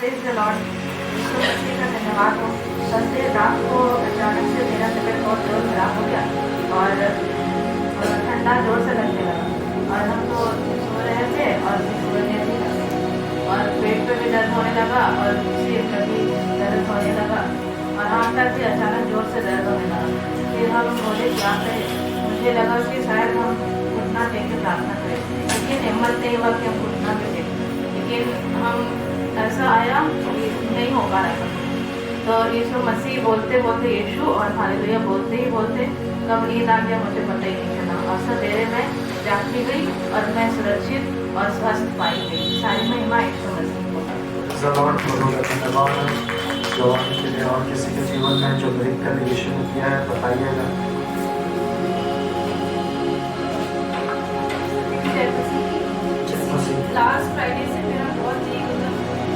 Praise the lord. Yeshu Masih का धन्यवाद हो। कल देर रात को अचानक से मेरा तबीयत बहुत जोर खराब हो गया और ठंडा जोर से लगने लगा और हम तो सो रहे थे और फिर सुबह जैसे लगे और पेट पे भी दर्द होने लगा और सिर पे भी दर्द होने लगा और हाथ तक भी अचानक जोर से दर्द होने लगा। फिर हम बोले क्या करें, मुझे लगा कि शायद हम घुटना टेक के प्रार्थना करें, लेकिन हिम्मत नहीं हुआ कि हम घुटना भी टेक, लेकिन हम ऐसा आया कि नहीं हो पा रहा था। तो यीशु मसीह बोलते बोलते यीशु और हालेलुया बोलते ही बोलते कब नींद आ गया मुझे पता ही नहीं चला और सवेरे में जागती गई और मैं सुरक्षित और स्वस्थ पाई गई। सारी महिमा यीशु मसीह को। के लिए और किसी के जीवन में जो ब्रेक कर यीशु ने किया है बताइएगा। लास्ट फ्राइडे से मेरा बहुत ही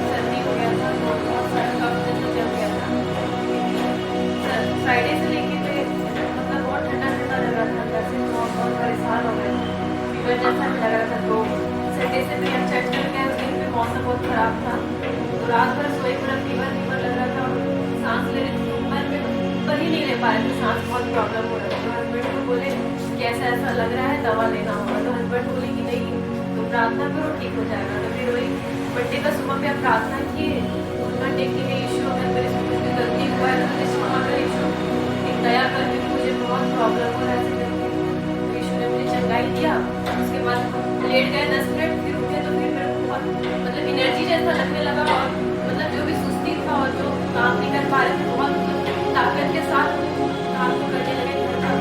सर्दी हो गया था, बहुत सारा कफ जैसा चल गया था। फ्राइडे से लेके मतलब बहुत ठंडा ठंडा लग रहा था, अंदर से बहुत परेशान हो गए थे, फीवर जैसा भी लग रहा था। तो सैटरडे से भी हम चेक कर गए, उस दिन भी मौसम बहुत ख़राब था, तो रात भर सोए पूरा फीवर लग रहा था, सांस ले रही थी ऊपर में पर ही नहीं ले पा रहे थे, सांस बहुत प्रॉब्लम हो रहा था। तो हस्बैंड को बोले कैसा ऐसा लग रहा है, दवा लेना होगा। तो हस्बैंड बोले कि नहीं प्रार्थना करो ठीक हो जाएगा। तो फिर वही बर्थडे का सुबह में प्रार्थना किए, घुटना टेक के लिए यीशु अगर मेरे से कुछ भी गलती हुआ है तो इस वहाँ पर यीशु एक दया करके मुझे बहुत प्रॉब्लम हो रहा है, तो यीशु ने मुझे चंगाई दिया। उसके बाद लेट गए 10 मिनट, फिर उठे तो फिर मेरे को मतलब एनर्जी जैसा लगने लगा और मतलब जो भी सुस्ती था और जो काम नहीं कर पा रहे थे बहुत ताकत के साथ काम को करने लगे।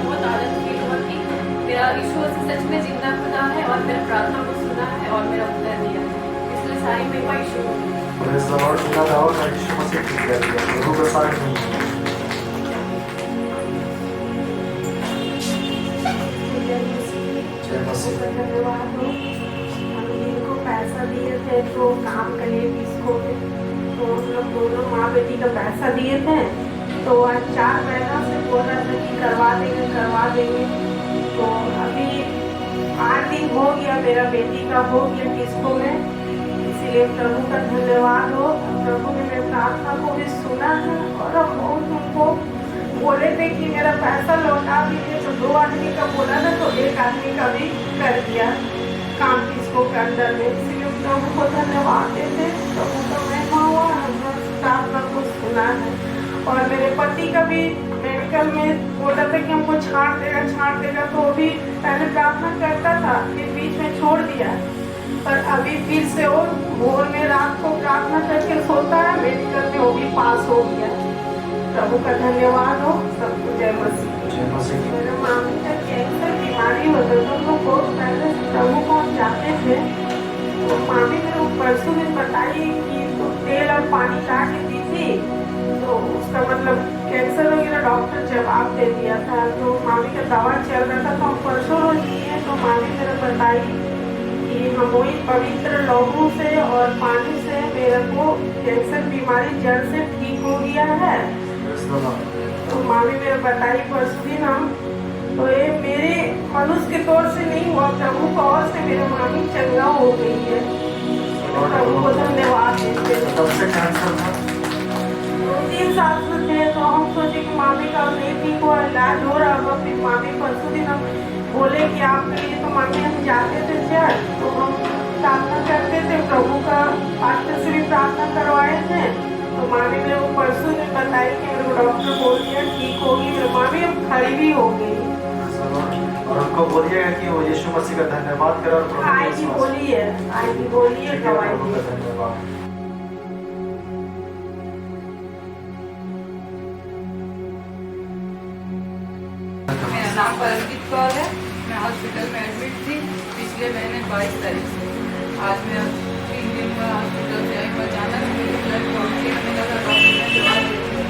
बहुत आनंद फील हुआ कि मेरा यीशु सच में जिंदा खुदा है और मेरा प्रार्थना को सुना है और मेरा उत्तर दिया, इसलिए सारी महिमा यीशु को। Praise the Lord. सुना था और यीशु मसीह की जय जय प्रभु का सारे नहीं जय मसीह। धन्यवाद हो। हम इनको पैसा दिए थे तो काम के लिए इसको तो हम लोग दोनों माँ बेटी का पैसा दिए थे, तो आज 4 महीना से बोल रहा था कि करवा देंगे। तो अभी 8 दिन हो गया मेरा बेटी का हो गया किसको में, इसीलिए प्रभु का धन्यवाद हो। प्रभु ने मेरी प्रार्थना को भी सुना है और हम उनको बोले थे कि मेरा पैसा लौटा दीजिए, तो 2 आदमी का बोला था तो 1 आदमी का भी कर दिया काम किसको के अंदर में, इसलिए प्रभु को धन्यवाद देते। प्रभु का महिमा हुआ, प्रार्थना को सुना है। और मेरे पति का भी मेडिकल में बोला था कि हमको छाड़ देगा, तो भी पहले प्रार्थना करता था फिर बीच में छोड़ दिया, पर अभी फिर से वो भोर में रात को प्रार्थना करके सोता है, मेडिकल में वो भी पास हो गया। प्रभु का धन्यवाद हो। सबको जय मसीह। मेरे मामी का कैंसर बीमारी हो गई, तो हम बहुत पहले प्रभु को हम जाते थे, तो मामी मेरे को परसों में बताई कि तो तेल और पानी ला के दी थी, तो उसका मतलब कैंसर वगैरह डॉक्टर जवाब दे दिया था। तो मामी का दवा चल रहा था, तो हम परसों रोज लिए, तो मामी मेरे बताई कि हम वही पवित्र लहू से और पानी से मेरे को कैंसर बीमारी जड़ से ठीक हो गया है। तो मामी मेरे बताई परसों दिन हम, तो ये मेरे मनुष्य के तौर से नहीं हुआ, प्रभु को और से मेरे मामी चंगा हो गई है। प्रभु को धन्यवाद देते हैं। 2-3 साल से थे, तो हम सोचे कि मामी का नहीं ठीक हुआ, इलाज हो रहा होगा। फिर मामी परसों दिन हम बोले कि आपके लिए, तो मामी हम जाते थे चर्च, तो हम प्रार्थना करते थे, प्रभु का पास्टर से भी प्रार्थना करवाए थे। तो मामी मेरे को परसों ने बताई कि मेरे को डॉक्टर बोल दिया ठीक होगी, मेरी मामी अब खड़ी भी हो गई। और उनको बोलिएगा कि वो यीशु मसीह का धन्यवाद करें और आएगी बोलिए गवाही। धन्यवाद। मेरा नाम परमजीत कौर है। मैं हॉस्पिटल में एडमिट थी पिछले महीने 22 तारीख से। आज मैं 3 दिन का हॉस्पिटल से आई, अचानक मेरे ब्लड काउंट मिला था, डॉक्टर ने दवा दी थी,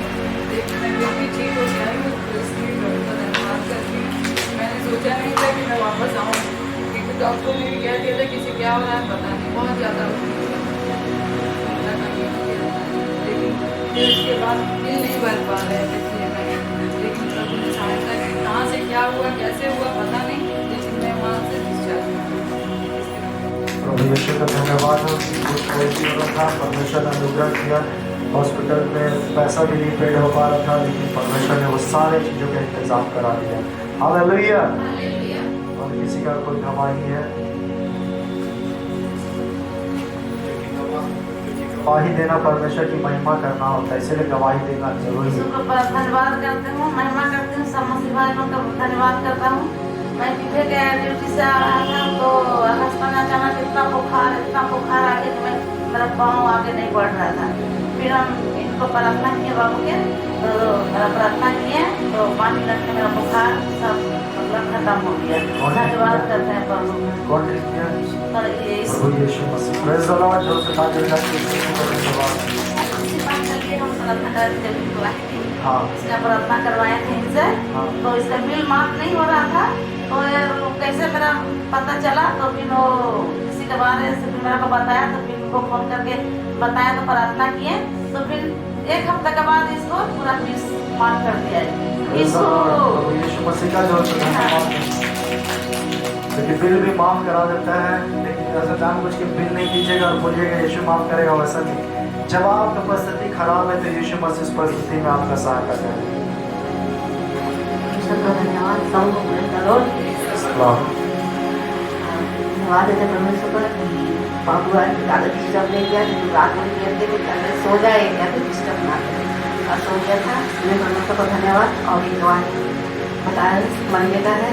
लेकिन मैं फिर भी ठीक हो गया हूँ। तो इसलिए डॉक्टर का धन्यवाद करती हूँ। मैंने सोचा नहीं था कि मैं वापस आऊँ, क्योंकि डॉक्टर ने भी कह दिया था किसी क्या हो रहा है पता नहीं, बहुत ज़्यादा लेकिन फिर उसके बाद बिल नहीं भर पा रहे थे, लेकिन प्रभु ने सहायता की। कहाँ से क्या हुआ कैसे हुआ पता नहीं, लेकिन मैं वहाँ से डिस्चार्ज। यीशु का धन्यवाद हो कि कुछ पॉजिटिव हो रहा था, परमेश्वर ने अनुग्रह किया। हॉस्पिटल में पैसा भी नहीं पेड हो पा रहा था, लेकिन परमेश्वर ने वो सारे चीज़ों का इंतजाम करा दिया। हालेलुया। और किसी का कोई गवाही है? गवाही देना परमेश्वर की महिमा करना होता है, इसलिए गवाही देना जरूरी है। धन्यवाद करती हूँ, महिमा करती हूँ, सब मसीह भाई लोग का धन्यवाद करता हूँ। मैं पीछे के ड्यूटी से आ रहा था तो रास्ता में अचानक इतना बुखार आ गया कि मेरा पाँव आगे नहीं बढ़ रहा था। फिर हम इनको प्रार्थना किए बाबू के, तो प्रार्थना किए तो 5 मिनट में मेरा बुखार सब मतलब खत्म हो गया। धन्यवाद करते हैं प्रभु। कौन ठीक किया? और ये प्रभु Yeshu Masih. Praise the lord. जो से बात करना हम प्रार्थना करते थे, हाँ इसका प्रार्थना करवाए थे इनसे, तो इसका बिल माफ नहीं हो रहा था। तो यार कैसे मेरा पता चला, तो फिर वो किसी के बारे से मेरे को बताया, तो फिर उनको फोन करके बताया, तो प्रार्थना किए, तो फिर 1 हफ्ते के बाद इसको पूरा फीस माफ कर दिया है। इसको यीशु मसीह का जो क्योंकि बिल भी माफ करा देता है, लेकिन ऐसा जानबूझ के बिल नहीं कीजिएगा और बोलिएगा यीशु माफ करेगा, वैसा नहीं। जब आपकी परिस्थिति खराब है तो यीशु मसीह उस परिस्थिति में आपका सहायता करेगा। धन्यवाद सबको धन्यवाद देते परमेश्वर को। बाबू आज ज़्यादा डिस्टर्ब नहीं किया, रात में कहते थे सो जाए या तो डिस्टर्ब ना करे, और सो गया था। मैं परमेश्वर को धन्यवाद। और एक दवाई बताया मंडे का है,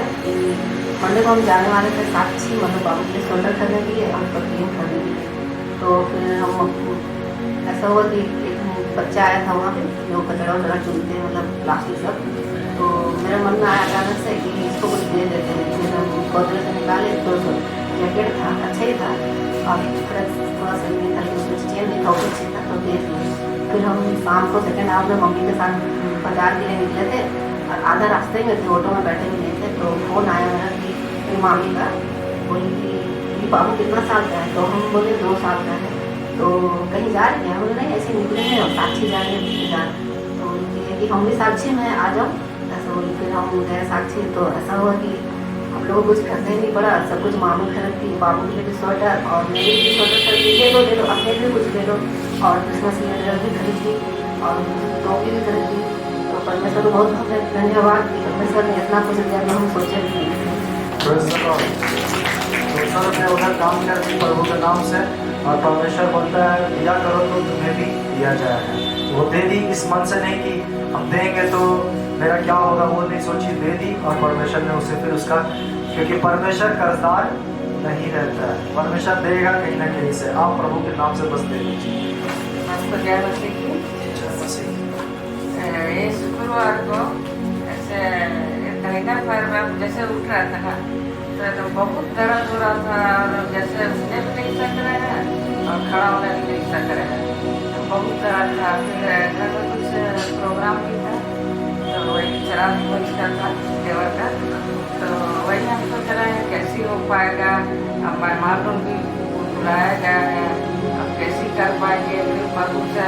मंडे को हम जाने वाले थे साक्षी, मतलब बाबू के शोल्डर करने के लिए और क्लीन करने के लिए। तो फिर हम ऐसा हुआ कि एक बच्चा आया था वहाँ पे जो कचरा वचरा चुनते हैं, मतलब प्लास्टिक सब। तो मेरे मन में आया अचानक से कि इसको कुछ दे देते हैं। फिर हम गोदरेज से निकाले तो जैकेट था, अच्छा ही था, और थोड़ा सा नहीं था, कुछ चेन नहीं था, अच्छी था, तो दे दिए। फिर हम शाम को सेकेंड हाफ में मम्मी के साथ बाजार के लिए निकले थे, और आधा रास्ते में थे, ऑटो में बैठे हुए थे, तो फ़ोन आया मेरा कि मामी का, बोली कि बाबू कितना साल का है? तो हम बोले 2 साल का है। तो कहीं जा रहे हैं? बोले नहीं, ऐसे निकले हैं और साक्षी जा रहे हैं। तो ये कि हम भी साक्षी में आ जाओ, ऐसा बोली। फिर हम गए साक्षी, तो ऐसा हुआ कि हम लोग कुछ खरीदने नहीं पड़ा, सब कुछ मामू खरीदती, बाबू के लिए भी स्वेटर और मेरे भी स्वेटर खरीदी, ले लो अपने भी कुछ ले लो, और क्रिसमस की ड्रेस भी खरीदी और टोपी भी खरीदी। तो परमेश्वर को बहुत बहुत धन्यवाद कि परमेश्वर ने इतना कुछ दिया जो हम सोचे भी नहीं थे। मैं उधर काम करती प्रभु के नाम से, और परमेश्वर बोलता है दिया करो तो तुम्हें भी दिया जाएगा। वो दे दी इस मन से नहीं कि हम देंगे तो मेरा क्या होगा, वो नहीं सोची, दे दी। और परमेश्वर ने उसे फिर उसका, क्योंकि परमेश्वर कर्जदार नहीं रहता है, परमेश्वर देगा कहीं ना कहीं से। आप प्रभु के नाम से बस दे दीजिए। आपको जय मसीह की। ये शुक्रवार को ऐसे कहीं पर मैं जैसे उठ रहा था ना, तो बहुत दर्द हो रहा था, और जैसे उठने भी नहीं सक रहे हैं और खड़ा होने भी नहीं सक रहे हैं, बहुत दर्द था। फिर घर में कुछ प्रोग्राम भी था, तो वही शराब बचता था देवर का, तो वही हम सोच रहे हैं कैसे हो पाएगा। अब मेहमान लोग भी बुलाया गया है, अब कैसे कर पाएंगे। फिर प्रभु से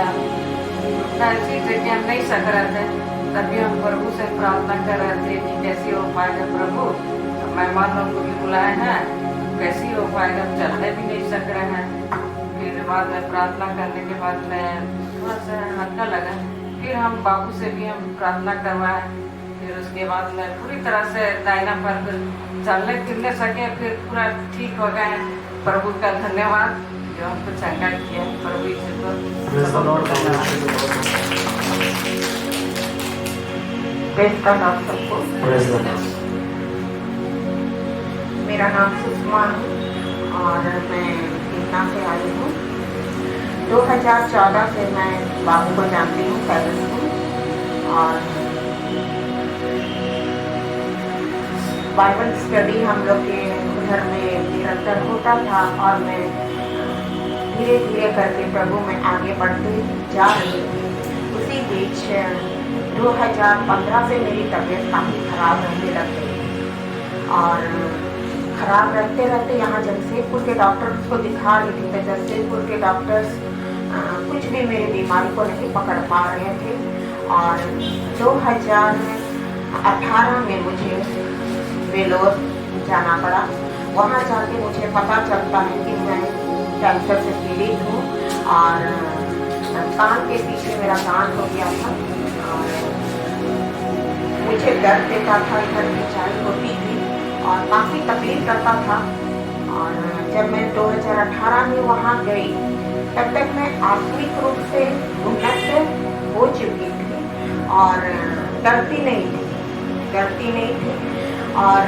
उतना चीज़ है कि हम नहीं सक रहे थे, तभी हम प्रभु से प्रार्थना कर रहे थे कि कैसे हो पाएगा प्रभु, मेहमान लोग को भी बुलाए हैं, कैसे हो पाएगा, चलने भी नहीं सक रहे हैं। फिर बाद में प्रार्थना करने के बाद में थोड़ा सा हल्का लगा, फिर हम बाबू से भी हम प्रार्थना करवाए। फिर उसके बाद में पूरी तरह से दाहिना पर चलने फिरने सके, फिर पूरा ठीक हो गए। प्रभु का धन्यवाद जो हमको चंगा किया प्रभु का नाम सबको। मेरा नाम सुषमा है और मैं पटना से आई हूँ। 2014 से मैं बाबू को जानती हूँ पहले से, और बाइबल स्टडी हम लोग के घर में निरंतर होता था, और मैं धीरे धीरे करके प्रभु में आगे बढ़ते जा रही थी। उसी बीच 2015 से मेरी तबीयत काफ़ी खराब रहने लग गई, और ख़राब रहते रहते यहाँ जमशेदपुर के डॉक्टर्स को दिखा रही थी, तो जमशेदपुर के डॉक्टर्स कुछ भी मेरी बीमारी को नहीं पकड़ पा रहे थे। और 2018 में मुझे वेलोर जाना पड़ा। वहाँ जाके मुझे पता चलता है कि मैं कैंसर से पीड़ित हूँ और कान के पीछे मेरा कान हो गया था और मुझे दर्द देता था, इधर खिंचाई होती थी और काफ़ी तकलीफ करता था। और जब मैं 2018 में वहाँ गई तब तक मैं आत्मिक रूप से उन्नत हो चुकी थी और डरती नहीं थी और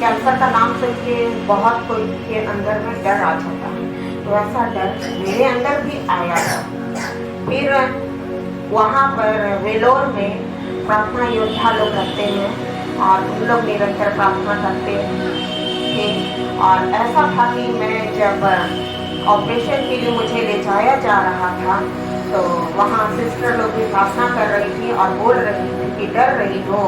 कैंसर का नाम सुन के बहुत कोई के अंदर में डर आ जाता है, तो ऐसा डर मेरे अंदर भी आया था। फिर वहाँ पर वेलोर में प्रार्थना योद्धा लोग रहते हैं और उन लोग निरंतर प्रार्थना करते थे और ऐसा था कि मैं जब ऑपरेशन के लिए मुझे ले जाया जा रहा था तो वहाँ सिस्टर लोग भी प्रार्थना कर रही थी और बोल रही थी कि डर रही हो,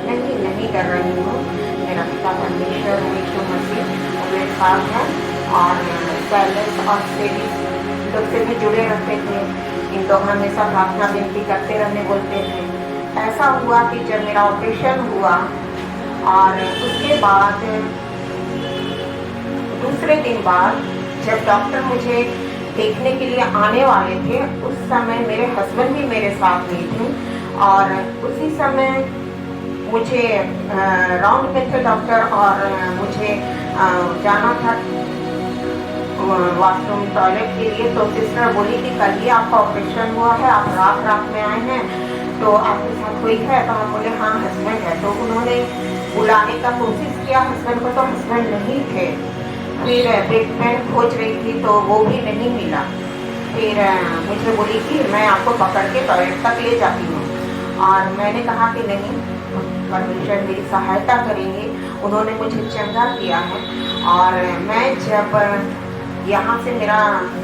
नहीं डर रही हूँ, मेरा पिता परमेश्वर है, यीशु मसीह मेरे साथ है। और सैलेंस और सेवी लोग से भी जुड़े रहते थे, इन लोग हमेशा प्रार्थना विनती करते रहने बोलते थे। ऐसा हुआ कि जब मेरा ऑपरेशन हुआ और उसके बाद दूसरे दिन बाद जब डॉक्टर मुझे देखने के लिए आने वाले थे, उस समय मेरे हस्बैंड भी मेरे साथ नहीं थे और उसी समय मुझे राउंड में थे डॉक्टर और मुझे जाना था वॉशरूम टॉयलेट के लिए। तो सिस्टर बोली कि कल ही आपका ऑपरेशन हुआ है, आप रात में आए हैं, तो आपके साथ कोई है? तो हम बोले हाँ हस्बैंड है। तो उन्होंने बुलाने का कोशिश किया हस्बैंड को, तो हस्बैंड नहीं थे। फिर ट्रीटमेंट खोज रही थी तो वो भी नहीं मिला। फिर मुझे बोली कि मैं आपको पकड़ के टॉयलेट तक ले जाती हूँ और मैंने कहा कि नहीं, परमेश्वर मेरी सहायता करेंगे। उन्होंने मुझे चंगा किया है और मैं जब यहाँ से मेरा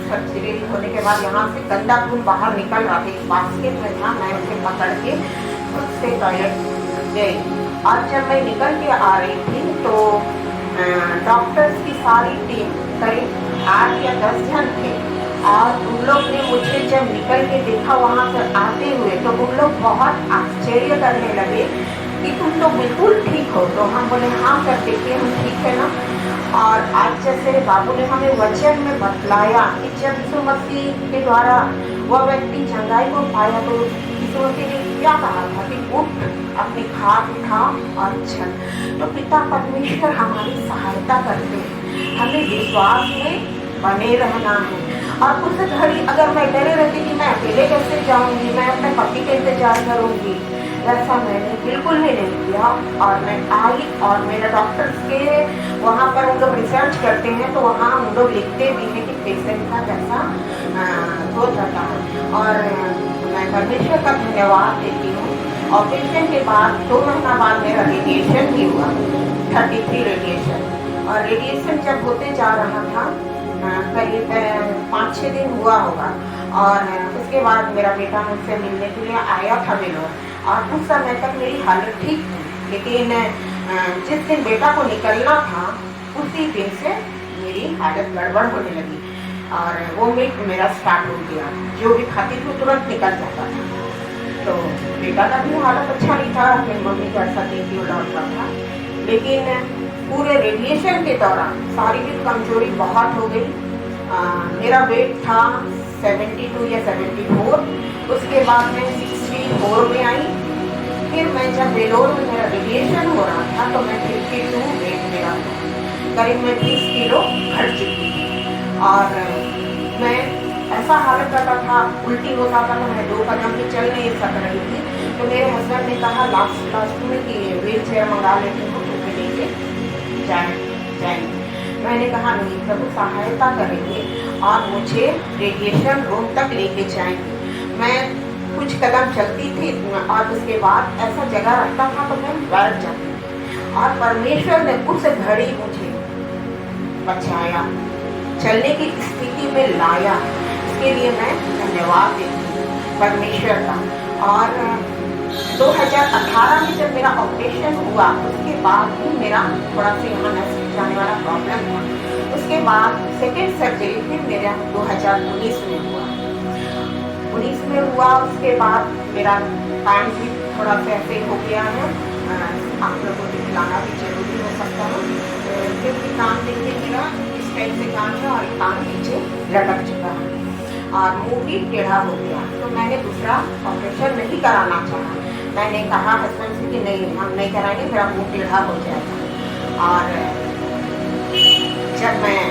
सर्जरी होने के बाद यहाँ से गंदा खून बाहर निकल रहा था, एक बास्केट में था, मैं उसे पकड़ के खुद से टॉयलेट गई। और जब मैं निकल के आ रही थी तो डॉक्टर्स की सारी टीम करीब 8 या 10 जन थे और उन लोग ने मुझे जब निकल के देखा वहाँ पर आते हुए तो उन लोग बहुत आश्चर्य करने लगे कि तुम तो बिल्कुल ठीक हो। तो हम बोले हाँ सर, देखिए हम ठीक है ना। और आज जैसे बाबू ने हमें वचन में बतलाया कि जब यीशु मसीह के द्वारा वह व्यक्ति चंगाई को पाया तो यीशु मसीह ने क्या कहा था कि उठ, अपनी खाट उठा और चल। तो पिता परमेश्वर हमारी सहायता करते हैं, हमें विश्वास में बने रहना है। और उस घड़ी अगर मैं डरे रहती कि मैं अकेले कैसे जाऊंगी, मैं अपने पति का इंतजार करूंगी, वैसा मैंने बिल्कुल भी नहीं किया। और मैं आई और मेरे डॉक्टर्स के वहाँ पर उन लोग रिसर्च करते हैं तो वहाँ उन लोग लिखते भी हैं कि पेशेंट का कैसा ग्रोथ रहता है। और मैं परमेश्वर का धन्यवाद देती हूँ। ऑपरेशन के बाद 2 महीना बाद मेरा रेडिएशन भी हुआ, 33 रेडिएशन। और रेडिएशन जब होते जा रहा था करीब 5-6 दिन हुआ होगा और उसके बाद मेरा बेटा मुझसे मिलने के लिए आया था वेलोर और उस समय तक मेरी हालत ठीक थी। लेकिन जिस दिन बेटा को निकलना था उसी दिन से मेरी हालत गड़बड़ होने लगी और वो मिल्क मेरा स्टार्ट हो गया, जो भी खाती थी तुरंत निकल जाता था। तो बेटा का भी हालत अच्छा नहीं था, मेरी मम्मी को ऐसा देख के लौटता था। लेकिन पूरे रेडिएशन के दौरान शारीरिक कमजोरी बहुत हो गई। मेरा वेट था 72 या 74, उसके बाद मैं 64 में आई। फिर मैं जब वेलोर में मेरा रेडिएशन हो रहा था तो मैं 52 वेट मेरा करीब मैं 30 किलो घट चुकी थी। और मैं ऐसा हालत करता था, उल्टी होता था, तो मैं 2 कदम भी चल नहीं सक रही थी। तो मेरे हस्बैंड ने कहा लास्ट में कि व्हील चेयर मंगा लेते हैं तो लेके जाएंगे। मैंने कहा नहीं, प्रभु सहायता करेंगे और मुझे रेडिएशन रूम तक लेके जाएंगे। मैं कुछ कदम चलती थी और उसके बाद ऐसा जगह रखता था तो मैं बैठ जाती और परमेश्वर ने उस घड़ी मुझे बचाया, चलने की स्थिति में लाया। इसके लिए मैं धन्यवाद देती हूँ परमेश्वर का। और 2018 में जब मेरा ऑपरेशन हुआ उसके बाद भी मेरा थोड़ा सा यहाँ नस जाने वाला प्रॉब्लम था। उसके बाद सेकेंड सर्जरी फिर मेरा 2019 में हुआ। 19 में हुआ उसके बाद मेरा कान भी थोड़ा सा ऐसे हो गया है, आप लोगों को दिखलाना भी जरूरी हो रास्ता में क्योंकि कान देखिए मेरा इस टाइप से कान है और कान नीचे लटक चुका है और मुंह भी टेढ़ा हो गया। तो मैंने दूसरा ऑपरेशन नहीं कराना चाहा। मैंने कहा हस्बैंड से कि नहीं, हम नहीं कराएंगे, मेरा मुंह टेढ़ा हो जाएगा। और जब मैं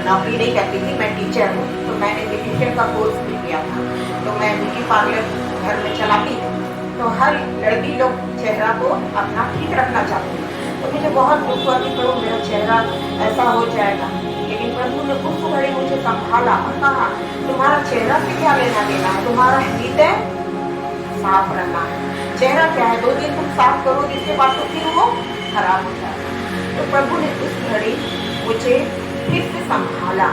नौकरी नहीं करती थी, मैं टीचर हूँ, तो मैंने ब्यूटिशियन का कोर्स भी किया था। तो मैं ब्यूटी पार्लर घर में चलाती थी। तो हर लड़की लोग चेहरा को अपना ठीक रखना चाहती है। तो मुझे बहुत दुख हुआ कि तो मेरा चेहरा ऐसा हो जाएगा। लेकिन प्रभु ने उस घड़ी मुझे संभाला और कहा तुम्हारा चेहरा से क्या लेना देना है, तुम्हारा हृदय साफ रखना है। चेहरा क्या है, 2 दिन तुम साफ करो, इसके बाद तो फिर वो खराब हो जाएगा। तो प्रभु ने उस घड़ी मुझे फिर से संभाला।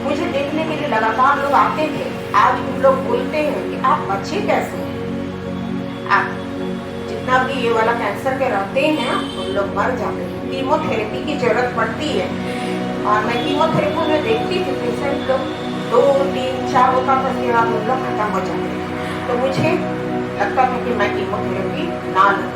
मुझे देखने के लिए लगातार लोग आते थे। आज उन लोग बोलते हैं कि आप बच्चे कैसे हैं, आप जितना भी ये वाला कैंसर के रहते हैं उन लोग मर जाते हैं। कीमोथेरेपी की जरूरत पड़ती है और मैं कीमोथेरेपी में देखती थी पेशेंट लोग 2, 3, 4 होता था, उसके बाद उन लोग खत्म हो जाते थे। तो मुझे लगता था कि मैं कीमोथेरेपी ना लूँ।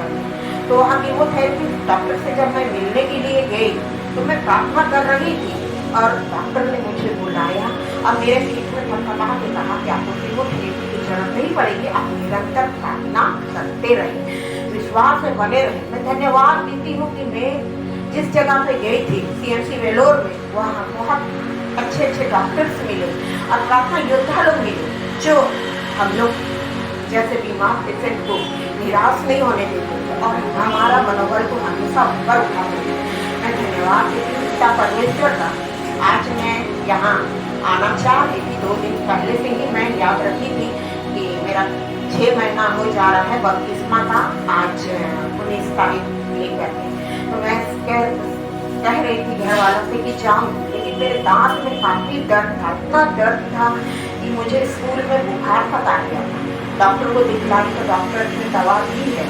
तो वहाँ कीमोथेरेपी डॉक्टर से जब मैं मिलने के लिए गई तो मैं प्रार्थना कर रही थी और डॉक्टर ने मुझे बुलाया और मेरे पीठ में थपथपा के कहा कि आपको कीमोथेरेपी की जरूरत नहीं पड़ेगी, आप निरंतर प्रार्थना करते रहे, विश्वास में बने रहे। मैं धन्यवाद देती हूँ कि मैं जिस जगह पे गई थी CMC वेलोर में, वहाँ बहुत अच्छे अच्छे डॉक्टर्स मिले और प्रार्थना योद्धा लोग मिले जो हम लोग जैसे बीमार पेशेंट को निराश नहीं होने देते और हमारा मनोबल को हमेशा ऊपर उठाते थे। मैं धन्यवाद देती हूँ पिता परमेश्वर का। आज मैं यहाँ आना चाह रही थी, 2 दिन पहले से ही मैं याद रखी थी कि मेरा 6 महीना हो जा रहा है बपतिस्मा का, आज 19 तारीख लेकर के। तो मैं कह रही थी घर वालों से कि जाऊँ, लेकिन मेरे दांत में काफ़ी दर्द था, इतना दर्द था कि मुझे स्कूल में बुखार तक आ गया था। डॉक्टर को दिखलाई तो डॉक्टर ने दवा दी है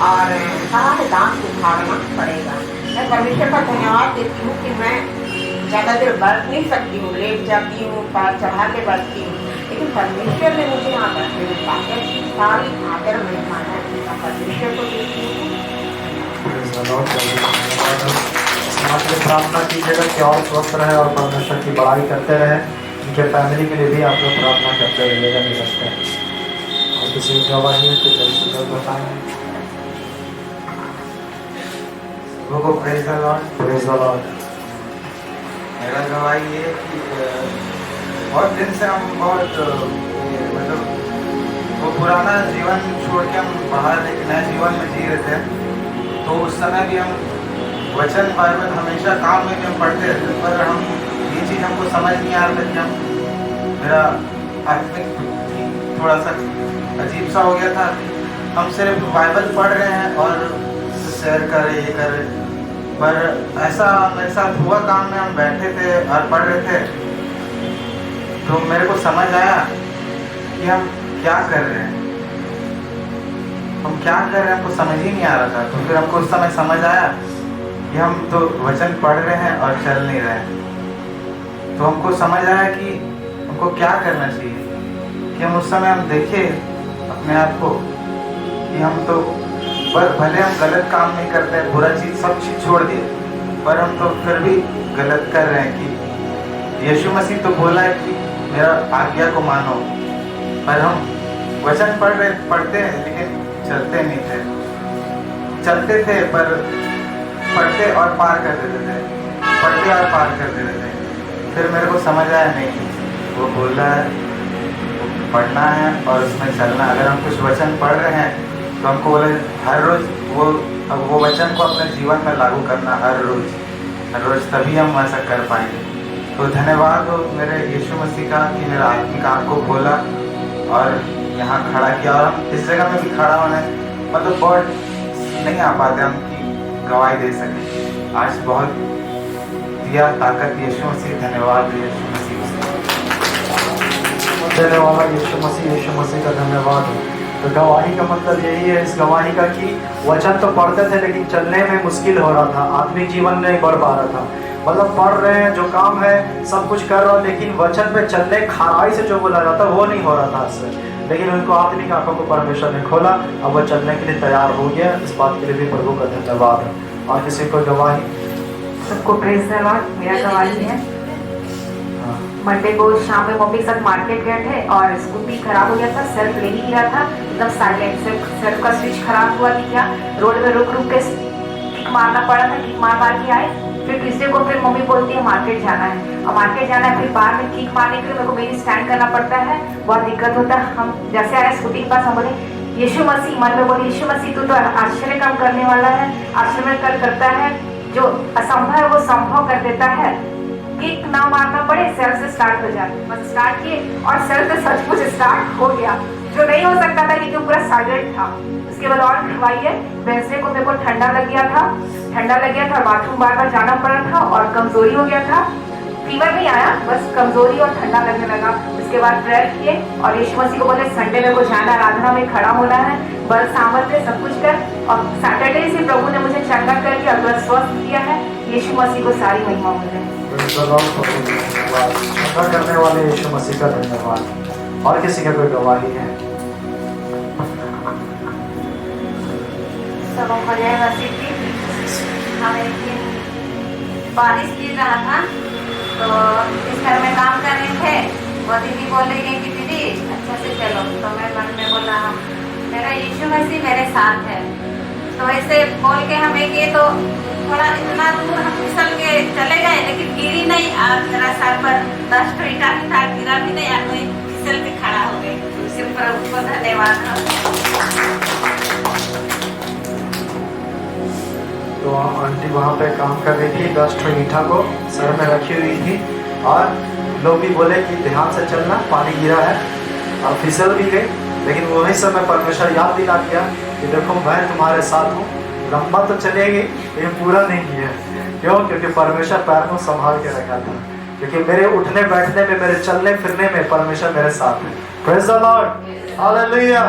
और कहा है दांत उखाड़ना पड़ेगा। मैं परमेश्वर का धन्यवाद देती हूँ कि मैं ज़्यादा देर बैठ नहीं सकती हूँ, लेट जाती हूँ, पैर चढ़ा के बैठती हूँ, लेकिन परमेश्वर ने मुझे यहाँ बैठने में ताकत की सारी आदर महिमा है परमेश्वर को देती हूँ। प्रार्थना कीजिएगा कि और स्वस्थ रहे और परमेश्वर की बड़ाई करते रहे। उनके फैमिली के लिए भी आप लोग प्रार्थना करते रहिएगा निरंतर। और किसी की गवाही है तो जल्द से जल्द बताएं। लोगों को praise the Lord, praise the Lord. मेरा गवाही ये कि बहुत दिन से हम बहुत मतलब वो पुराना जीवन छोड़ के हम बाहर एक नए जीवन में जी रहे थे। तो उस समय भी हम वचन बाइबल हमेशा काम में भी हम पढ़ते रहते, पर हम ये चीज़ हमको समझ नहीं आ रहा था कि हम मेरा आत्मिक थोड़ा सा अजीब सा हो गया था। हम सिर्फ बाइबल पढ़ रहे हैं और शेयर कर रहे, ये कर रहे, पर ऐसा मेरे साथ हुआ काम में, हम बैठे थे और पढ़ रहे थे तो मेरे को समझ आया कि हम क्या कर रहे हैं, हम क्या कर रहे हैं, हमको समझ ही नहीं आ रहा था। तो फिर हमको उस समय समझ आया कि हम तो वचन पढ़ रहे हैं और चल नहीं रहे हैं। तो हमको समझ आया कि हमको क्या करना चाहिए कि हम उस समय हम देखें अपने आप को कि हम तो भले हम गलत काम नहीं करते हैं, बुरा चीज़ सब चीज़ छोड़ दिए, पर हम तो फिर भी गलत कर रहे हैं कि यीशु मसीह तो बोला है कि मेरा आज्ञा को मानो, पर हम वचन पढ़ते हैं लेकिन चलते नहीं थे। चलते थे पर पढ़ते और पार कर देते थे, पढ़ते और पार कर देते थे। फिर मेरे को समझ आया नहीं, वो बोल रहा है पढ़ना है और उसमें चलना। अगर हम कुछ वचन पढ़ रहे हैं तो हमको बोले हर रोज़ वो वचन को अपने जीवन में लागू करना, हर रोज़, तभी हम ऐसा कर पाएंगे। तो धन्यवाद हो मेरे यीशु मसीह का कि मेरा आत्मिक आँख को खोला और यहाँ खड़ा किया। और हम इस जगह में भी खड़ा होने मतलब बहुत नहीं आ पाते हम कि गवाही दे सकें। आज बहुत दिया ताकत यीशु मसीह, धन्यवाद यीशु मसीह देने वाला यीशु मसीह का धन्यवाद हो। तो गवाही का मतलब यही है इस गवाही का कि वचन तो पढ़ते थे लेकिन चलने में मुश्किल हो रहा था, आत्मिक जीवन नहीं बढ़ पा रहा था। मतलब पढ़ रहे हैं, जो काम है सब कुछ कर रहा, लेकिन वचन पे चलने खराई से जो बोला जाता वो नहीं हो रहा था इससे। लेकिन उनको आत्मिक आंखों को परमेश्वर ने खोला, अब वो चलने के लिए तैयार हो गया। इस बात के लिए भी प्रभु का धन्यवाद है। और किसी को गवाही? सबको प्रेज द लॉर्ड। मेरा गवाही है, हाँ। मंडे को शाम में मम्मी के साथ मार्केट गए थे और स्कूटी खराब हो गया था, सेल्फ ले ही नहीं रहा था, एकदम साइलेंट। सेल्फ का स्विच खराब हुआ कि क्या, रोड में रुक रुक के किक मारना पड़ा था, किक मार मार के आए। फिर किसी को फिर मम्मी बोलती है मार्केट जाना है, और मार्केट जाना है, फिर बाहर में किक मारने के लिए मेरे को मेरी स्टैंड करना पड़ता है, बहुत दिक्कत होता है। हम जैसे आए स्कूटी के पास, हम बोले यीशु मसीह, मन में बोले यीशु मसीह तू तो आश्चर्य काम करने वाला है, आश्चर्य कर करता है, जो असंभव है वो संभव कर देता है। किक ना मारना पड़े, सेल्फ से स्टार्ट हो जाए। बस स्टार्ट किए और सेल्फ से सचमुच स्टार्ट हो गया, जो नहीं हो सकता था क्योंकि पूरा साइलेंट था। उसके बाद और करवाई है, वेंसडे को मेरे को ठंडा लग गया था, बाथरूम बार बार जाना पड़ा था और कमजोरी हो गया था। फीवर नहीं आया, बस कमजोरी और ठंडा लगने लगा। उसके बाद प्रेयर किए और यीशु मसीह को बोले संडे मेरे को जाना, आराधना में खड़ा होना है, बल सामर्थ्य सब कुछ कर। और सैटरडे से प्रभु ने मुझे चंगा करके अगला स्वस्थ किया है। यीशु मसीह को सारी महिमा मिले। चंगा करने वाले यीशु मसीह का धन्यवाद। और किसी का कोई गवाही है? सब जय मसीह की। हम एक दिन बारिश गिर रहा था तो इस घर में काम कर रहे थे, वो दीदी बोले कि दीदी अच्छा से चलो, तो मैं मन में बोल रहा मेरा यीशु मसीह मेरे साथ है। तो ऐसे बोल के हम एक ये तो थोड़ा इतना दूर हम फिसल के चले गए, लेकिन गिरी नहीं। और मेरा सर पर 10 ईटा भी था, गिरा भी नहीं, और मैं फिसल के खड़ा हो गई। सिर्फ प्रभु को धन्यवाद। तो आंटी वहाँ पे काम कर रही थी, 10 ईंटा को सर में रखी हुई थी, और लोग भी बोले कि ध्यान से चलना, पानी गिरा है, और फिसल भी गई। लेकिन वही समय परमेश्वर याद दिला दिया कि देखो मैं तुम्हारे साथ हूँ, लंबा तो चलेगी लेकिन पूरा नहीं किया। क्यों? क्योंकि परमेश्वर पैर को संभाल के रखा था, क्योंकि मेरे उठने बैठने में, मेरे चलने फिरने में परमेश्वर मेरे साथ है। Praise the Lord, hallelujah.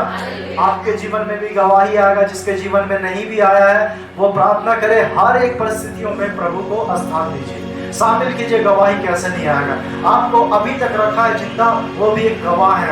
आपके जीवन में भी गवाही आएगा, जिसके जीवन में नहीं भी आया है वो प्रार्थना करे, हर एक परिस्थितियों में प्रभु को स्थान दीजिए, शामिल कीजिए। गवाही कैसे नहीं आएगा? आपको अभी तक रखा है जिंदा, वो भी एक गवाह है।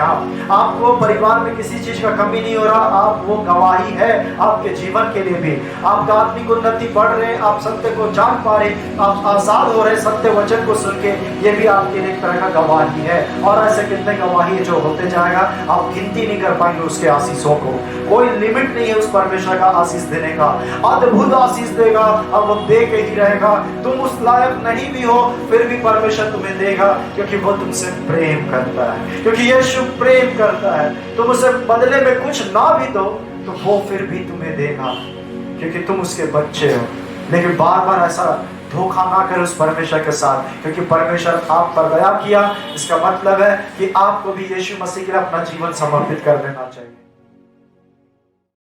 आपको परिवार में किसी चीज का कमी नहीं हो रहा, आप वो गवाही है आपके जीवन के लिए भी। आपका आत्मिक उन्नति बढ़ रहे, आप सत्य को जान पा रहे, आप आजाद हो रहे सत्य वचन को सुन के, ये भी आपके लिए एक तरह का गवाही है। और ऐसे कितने गवाही जो होते जाएगा, आप गिनती नहीं कर पाएंगे उसके आशीषों को। कोई लिमिट नहीं है उस परमेश्वर का आशीष देने का, अद्भुत आशीष देगा और वो दे के ही रहेगा। तुम उस लायक नहीं भी हो, फिर भी परमेश्वर तुम्हें देगा, क्योंकि वो तुमसे प्रेम करता है, क्योंकि यीशु प्रेम करता है। तुम उसे बदले में कुछ ना भी दो तो वो फिर भी तुम्हें देगा, क्योंकि तुम उसके बच्चे हो। लेकिन बार बार ऐसा धोखा ना करें उस परमेश्वर के साथ, क्योंकि परमेश्वर आप पर दया किया, इसका मतलब है कि आपको भी यीशु मसीह के लिए अपना जीवन समर्पित कर देना चाहिए।